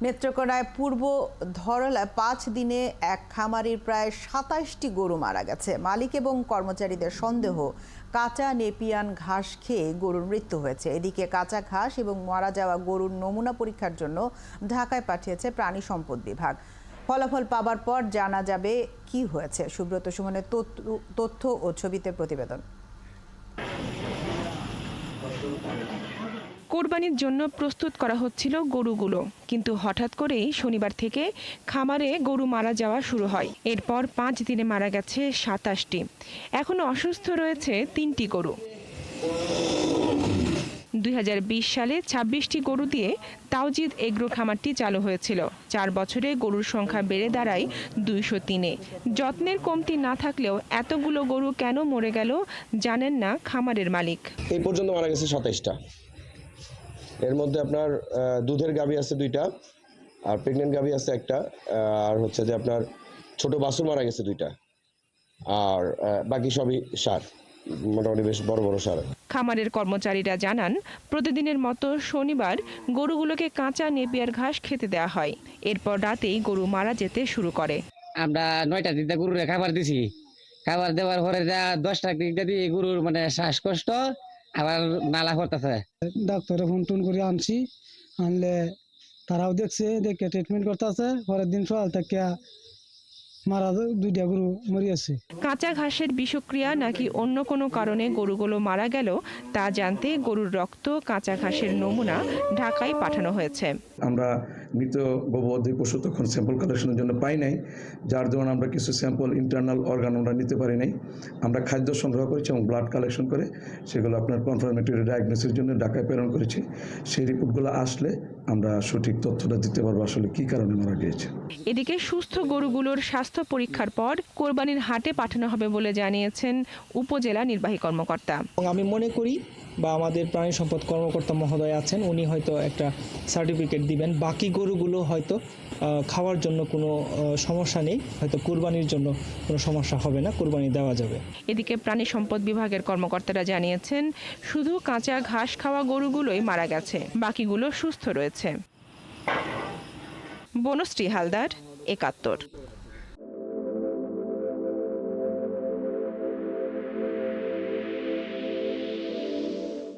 নেত্রকোনায় পূর্ব ধরলায় ৫ দিনে এক খামারির প্রায় ২৭টি গরু মারা গেছে। মালিক এবং কর্মচারীদের সন্দেহ কাঁচা নেপিয়ান ঘাস খেয়ে গরুর মৃত্যু হয়েছে। এদিকে কাঁচা ঘাস এবং মারা যাওয়া গরুর নমুনা পরীক্ষার জন্য ঢাকায় পাঠিয়েছে প্রাণী সম্পদ বিভাগ। ফলাফল পাবার পর জানা যাবে কি হয়েছে। সুব্রত সুমনের তথ্য ও ছবিতে প্রতিবেদন। কোরবানির জন্য প্রস্তুত করা হচ্ছিল গরুগুলো, কিন্তু হঠাৎ করেই শনিবার থেকে খামারে গরু মারা যাওয়া শুরু হয়। এরপর ৫ দিনে মারা গেছে ২৭টি। এখনো অসুস্থ রয়েছে ৩টি গরু। ২০২০ সালে ২৬টি গরু দিয়ে তাওজিদ এগ্রো খামারটি চালু হয়েছিল। ৪ বছরে গরুর সংখ্যা বেড়ে দাঁড়ায় ২০৩-এ। যত্নের কমতি না থাকলেও এতগুলো গরু কেন মরে গেল জানেন না খামারের মালিক। এই পর্যন্ত মারা গেছে ২৭টা। এর মধ্যে আপনার দুধের গাভী আছে 2টা, আর প্রেগনেন্ট গাভী আছে 1টা, আর হচ্ছে যে আপনার ছোট বাছুর মারা গেছে 2টা, আর বাকি সবই সার, মোটামুটি বেশ বড় বড় সার। খামারের কর্মচারীরা জানান, প্রতিদিনের মতো শনিবার গরুগুলোকে কাঁচা নেপিয়ার ঘাস খেতে দেওয়া হয়। এরপর রাতেই গরু মারা যেতে শুরু করে। আমরা 9টা দিকটা গরুর খাবার দিছি। খাবার দেওয়ার পরে 10টা দিকটা দিয়ে গরুর শ্বাসকষ্ট আবার নালা করতেছে। ডাক্তারে ফোন টোন করে আনছি, আনলে তারাও দেখছে, দেখে ট্রিটমেন্ট করতেছে। পরের দিন সকাল থেকে মারা 2টা গরু মরিয়াছে। কাঁচা ঘাসের বিষক্রিয়া নাকি অন্য কোনো কারণে গরুগুলো মারা গেল তা জানতে গরুর রক্ত, কাঁচা ঘাসের নমুনা ঢাকায় পাঠানো হয়েছে। আমরা মৃত গবাদি পশু তখন স্যাম্পল কালেকশনের জন্য পাই নাই, যার জন্য আমরা কিছু স্যাম্পল ইন্টারনাল অর্গান আমরা নিতে পারি নাই। আমরা খাদ্য সংগ্রহ করেছি এবং ব্লাড কালেকশন করে সেগুলো আপনার কনফার্মেটরি ডায়াগনোসিসের জন্য ঢাকায় প্রেরণ করেছি। সেই রিপোর্টগুলো আসলে আমরা সঠিক তথ্যটা দিতে পারবো আসলে কি কারণে মারা গিয়েছে। এদিকে সুস্থ গরুগুলোর স্বাস্থ্য পরীক্ষার পর কোরবানির হাটে পাঠানো হবে বলে জানিয়েছেন উপজেলা নির্বাহী কর্মকর্তা। আমি মনে করি বা আমাদের প্রাণী সম্পদ কর্মকর্তা মহোদয় আছেন, উনি হয়তো একটা সার্টিফিকেট দিবেন। বাকি গরুগুলো হয়তো খাওয়ার জন্য কোনো সমস্যা নেই, হয়তো কুরবানির জন্য কোনো সমস্যা হবে না, কুরবানি দেওয়া যাবে। এদিকে প্রাণী সম্পদ বিভাগের কর্মকর্তারা জানিয়েছেন, শুধু কাঁচা ঘাস খাওয়া গরুগুলোই মারা গেছে, বাকিগুলো সুস্থ রয়েছে। বনশ্রী হালদার, ৭১।